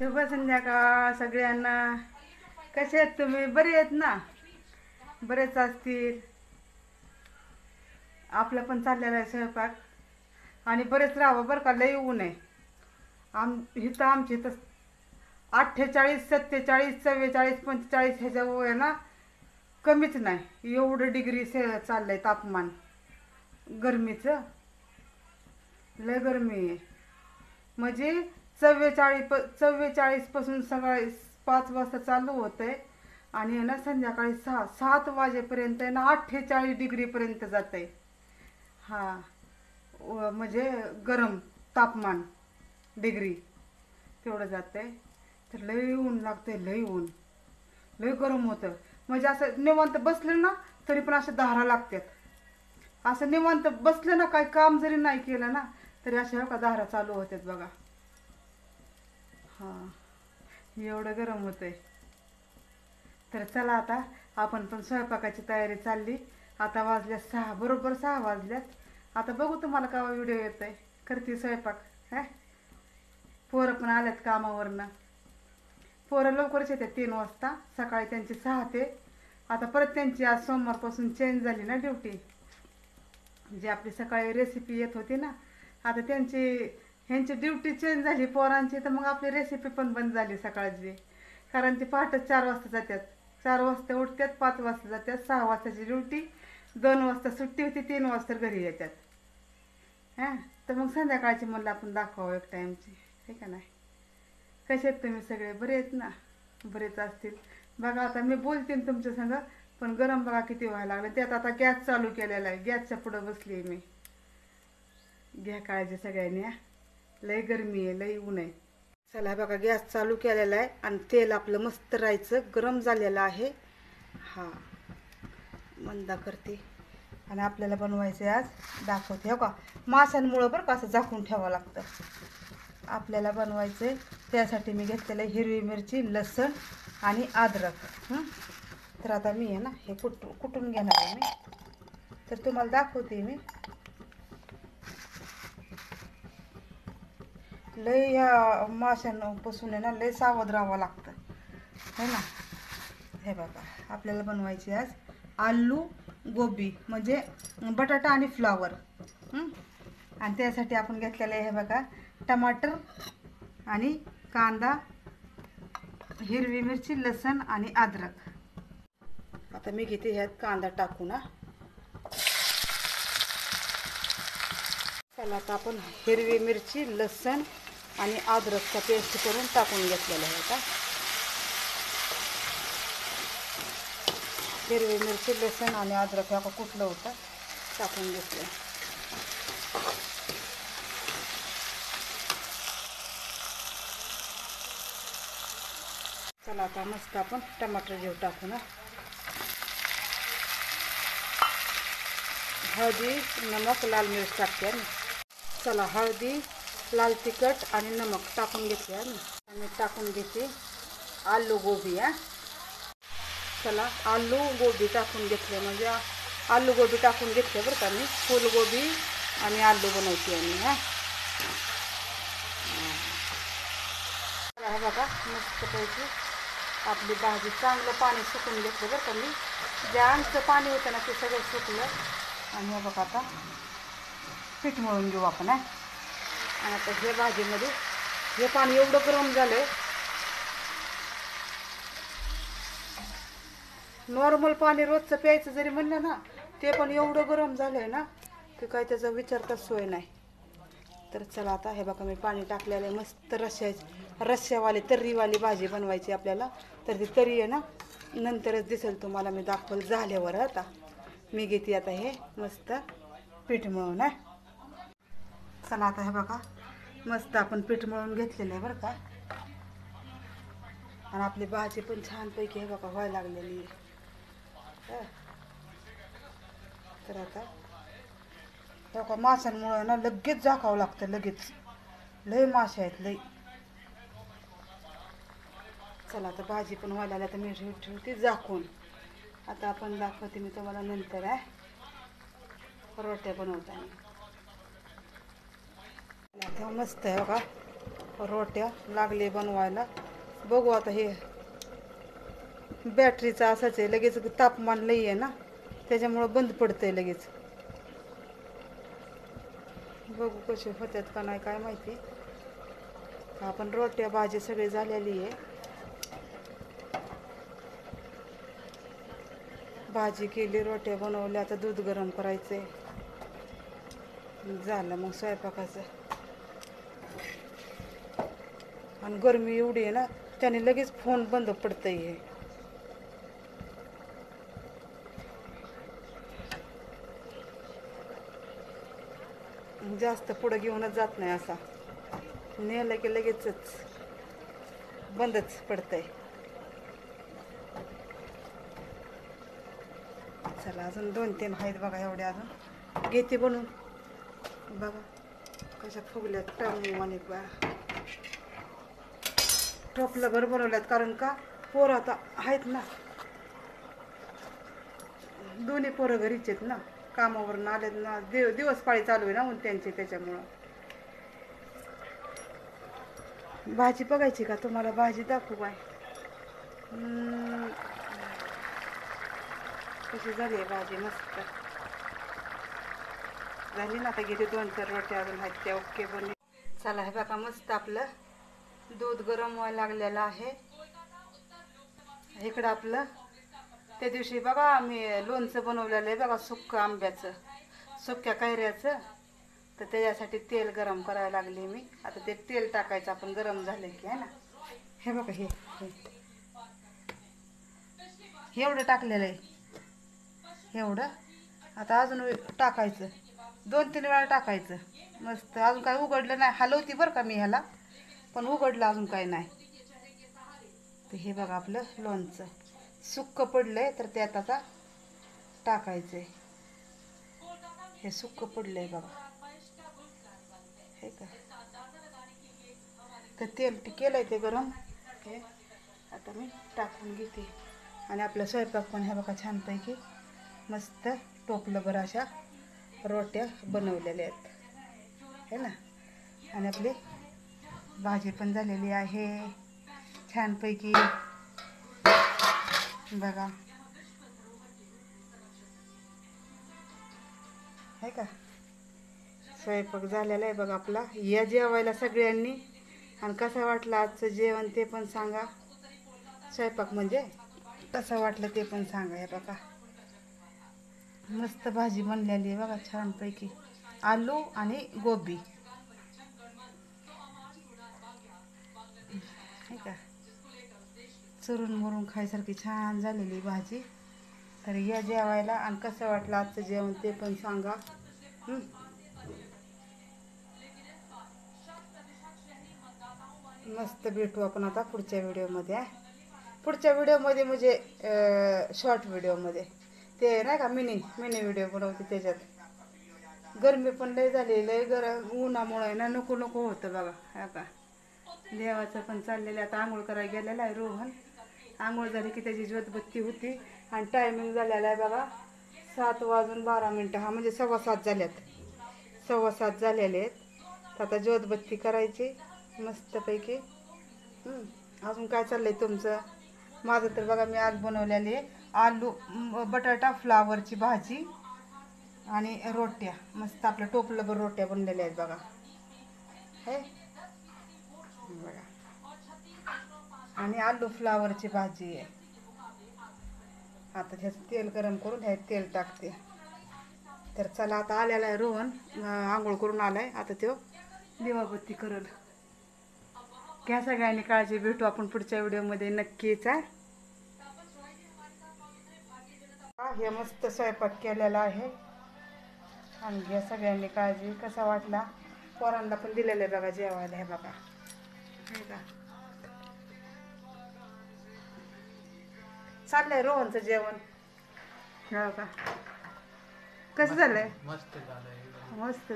शुभ संध्याकाळ सगळ्यांना. कसे आहेत तुम्ही? बरे आहेत ना? बरेच असतील. आपलं पण चाललेलं आहे स्वयंपाक. आणि बरेच राहावं बरं का, लई ऊन आहे. इथं आमच्या इथं 48, 47, 44, 45 ह्याच्या वर आहे ना, कमीच नाही. एवढं डिग्री चाललंय तापमान गरमीचं. लय गरमी आहे. म्हणजे 44 पासून सकाळी 5 वाजता चालू होतंय आणि आहे ना संध्याकाळी 7 वाजेपर्यंत आहे ना 48 डिग्रीपर्यंत जात आहे. हा, म्हणजे गरम तापमान डिग्री तेवढं जात आहे. तर लई ऊन लागतंय, लई ऊन, लई गरम होतं. म्हणजे असं निवांत बसलं ना तरी पण अशा धारा लागतात. असं निवांत बसलं ना, काही काम जरी नाही केलं ना तरी अशा का धारा चालू होतात बघा. हां, एवढं गरम होतंय. तर चला आता आपण पण स्वयंपाकाची तयारी चालली. आता वाजल्या 6, बरोबर 6 वाजल्यात. आता बघू तुम्हाला केव्हा व्हिडिओ येतोय. करते स्वयंपाक. हा, पोरं पण आल्यात कामावरनं. पोरं लवकरच येतात 3 वाजता. सकाळी त्यांची 6 ते. आता परत त्यांची आज सोमवारपासून चेंज झाली ना ड्युटी. जी आपली सकाळी रेसिपी येत होती ना, आता ह्यांची ड्युटी चेंज झाली पोरांची. तर मग आपली रेसिपी पण बंद झाली सकाळची. कारण ती पहाटे 4 वाजता जातात. 4 वाजता उठतात, 5 वाजता जातात. 6 वाजताची ड्युटी, 2 वाजता सुट्टी होती, 3 वाजता घरी येतात. हां, तर मग संध्याकाळची म्हणलं आपण दाखवावं एक टाईमची, हे का नाही. कसे आहेत तुम्ही सगळे? बरे आहेत ना? बरेच असतील. बघा आता मी बोलते तुमच्या संग, पण गरम बघा किती व्हायला लागलं. त्यात आता गॅस चालू केलेला आहे. गॅसच्या पुढं बसली आहे मी. घ्या काळजी सगळ्यांनी. लय गरमी आहे, लय ऊन आहे. चला बघा, गॅस चालू केलेला आहे आणि तेल आपलं मस्त राहायचं गरम झालेलं आहे. हा, मंदा करते. आणि आपल्याला बनवायचं आज दाखवते. हो का, माशांमुळं बरं का असं झाकून ठेवावं लागतं. आपल्याला बनवायचं आहे त्यासाठी मी घेतलेलं आहे हिरवी मिरची, लसूण आणि अद्रक. तर आता मी आहे ना हे कुटून घेणार आहे मी. तर तुम्हाला दाखवते मी. लय ह्या माशांपासून आहे ना लय सावध राहावं लागतं, है ना. हे बघा, आपल्याला बनवायची आज आलू गोबी, म्हणजे बटाटा आणि फ्लावर. आणि त्यासाठी आपण घेतलेलं आहे हे बघा, टमाटर आणि कांदा, हिरवी मिरची, लसूण आणि अद्रक. आता मी घेते ह्यात कांदा टाकून. चला आता आपण हिरवी मिरची, लसूण आणि अद्रकचा पेस्ट करून टाकून घेतलेलं आहे. आता हिरवी मिरची, लसूण आणि अद्रक ह्या कुठलं होतं टाकून घेतलं. चला आता मस्त आपण टमाटर घेऊ टाकून. हळदी, नमक, लाल मिरच टाकते. चला, हळदी, लाल तिखट आणि नमक टाकून घेते आणि टाकून घेते आलू गोबी. चला, आलू गोबी टाकून घेतले, म्हणजे आलू गोबी टाकून घेतले बरं का मी. फुलगोबी आणि आलू बनवते आम्ही. हे बघा, मस्तपैकी आपली भाजी चांगलं पाणी सुकून घेतलं बरं का मी. जे आमचं पाणी होतं ना ते सगळं सुकलं. आणि हे बघा, आता पीठ मळून घेऊ आपण. आणि आता हे भाजीमध्ये हे पाणी एवढं गरम झालंय. नॉर्मल पाणी रोजचं प्यायचं जरी म्हणलं ना, ते पण एवढं गरम झालंय ना की काही त्याचा विचारताच सोय नाही. तर चला आता हे बघा, मी पाणी टाकलेलं आहे. मस्त रश्श्यावाली तर्रीवाली भाजी बनवायची आपल्याला. तर ती तर्री आहे ना नंतरच दिसेल तुम्हाला, मी दाखवलं झाल्यावर. आता मी घेते आता हे मस्त पीठ मळून. चला आता हे बघा, मस्त आपण पीठ मळून घेतलेलं आहे बरं का. आणि आपली भाजी पण छानपैकी हे बघा व्हायला लागलेली आहे. तर आता बघा, माशांमुळं ना लगेच झाकावं लागतं, लगेच. लय मासे आहेत, लय. चला आता भाजी पण व्हायला लागली. तर मी ठेवते झाकून. आता आपण दाखवते मी तुम्हाला नंतर रोट्या बनवताना. आता मस्त आहे बघा, रोट्या लागले बनवायला. बघू आता. हे बॅटरीचं असंच आहे, लगेच तापमान लई आहे ना, त्याच्यामुळं बंद पडतंय लगेच. बघू कसे होत्यात का नाही काय माहिती. आपण रोट्या भाजी सगळी झालेली आहे. भाजी केली, रोट्या बनवल्या, आता दूध गरम करायचंय. झालं मग स्वयंपाकाचं. आणि गरमी एवढी आहे ना, त्याने लगेच फोन बंद पडतंय. हे जास्त पुढं घेऊनच जात नाही, असा नेलं की लगेचच बंदच पडतंय. चला अजून 2-3 आहेत बघा, एवढे अजून घेते बनवून. बघा कशा फुगल्यात टाळून आणि बा टोपलं भर बनवल्यात. कारण का पोरं आता आहेत ना, दोन्ही पोरं घरीच आहेत ना, कामावरून आलेत ना, दिवस पाळी चालू आहे ना म्हणून त्यांची, त्याच्यामुळं. भाजी बघायची का तुम्हाला? भाजी दाखवू काय? कशी झाली आहे भाजी? मस्त झाली ना. आता घेते 2-4 रोट्या अजून आहेत त्या ओके बनली. चला हे बघा, मस्त आपलं दूध गरम व्हायला लागलेलं आहे. इकडं आपलं त्या दिवशी बघा आम्ही लोणचं बनवलेलं आहे बघा, सुक्क आंब्याचं, सुक्या कैऱ्याचं. तर त्याच्यासाठी तेल गरम करायला लागले मी. आता ते तेल टाकायचं आपण गरम झालं की, आहे ना. हे बघा, हे एवढं टाकलेलं आहे, एवढं. आता अजून टाकायचं, 2-3 वेळा टाकायचं. मस्त. अजून काय उघडलं नाही, हलवती बरं का मी ह्याला, पण उघडलं अजून काय नाही. तर हे बघा आपलं लोणचं सुक्क पडलंय, तर त्यात आता टाकायचंय. हे सुक्क पडलंय बघा, हे का. तर तेल केलंय ते गरम, हे आता मी टाकून घेते. आणि आपला स्वयंपाक पण हे बघा छानपैकी मस्त टोपलं बरं अशा रोट्या बनवलेल्या आहेत, है ना. आणि आपली भाजी पण झालेली आहे छानपैकी. बघा आहे का, स्वयंपाक झालेला आहे बघा आपला. या जेवायला सगळ्यांनी. आणि कसं वाटलं आजचं जेवण ते पण सांगा. स्वयंपाक म्हणजे कसं वाटलं ते पण सांगा. हे बघा मस्त भाजी बनलेली आहे बघा छानपैकी, आलू आणि गोबी, हे का. चुरून मुरून खायसारखी छान झालेली भाजी. तर या जेवायला. आणि कसं वाटलं आजचं जेवण ते पण सांगा. मस्त भेटू आपण आता पुढच्या व्हिडिओमध्ये. पुढच्या व्हिडिओमध्ये म्हणजे शॉर्ट व्हिडिओमध्ये, ते नाही का मिनी व्हिडिओ बनवते त्याच्यात. गरमी पण लय झाली, लय गरम उन्हामुळे ना नको नको होतं बघा. हा का देवाचं पण चाललेलं. आता आंघोळ करायला गेलेला आहे रोहन. आंघोळ झाली की त्याची ज्योतबत्ती होती. आणि टायमिंग झालेला आहे बघा 7:12. हा म्हणजे 7:15 झाल्यात, 7:15 झालेले आहेत. तर आता ज्योतबत्ती करायची मस्तपैकी. अजून काय चाललंय तुमचं? माझं तर बघा, मी आज बनवलेली आलू बटाटा फ्लावरची भाजी आणि रोट्या. मस्त आपलं टोपलंभर रोट्या बनलेल्या आहेत बघा, हे बघा. आणि आलू फ्लावरची भाजी आहे. आता ह्याचं तेल गरम करून ह्यात तेल टाकते. तर चला आता आलेला आहे रोहन, आंघोळ करून आलाय. आता तो दिवाबत्ती करल. घ्या सगळ्यांनी काळजी. भेटू आपण पुढच्या व्हिडिओमध्ये नक्कीच. हे मस्त स्वयंपाक केलेला आहे. आणि घ्या सगळ्यांनी काळजी. कसा वाटला? पोरांना पण दिलेलं आहे बघा जेवायला. हे बघा, हे का चाललंय रोहनचं जेवण. हो का, कसं झालंय? मस्त झालंय, मस्त.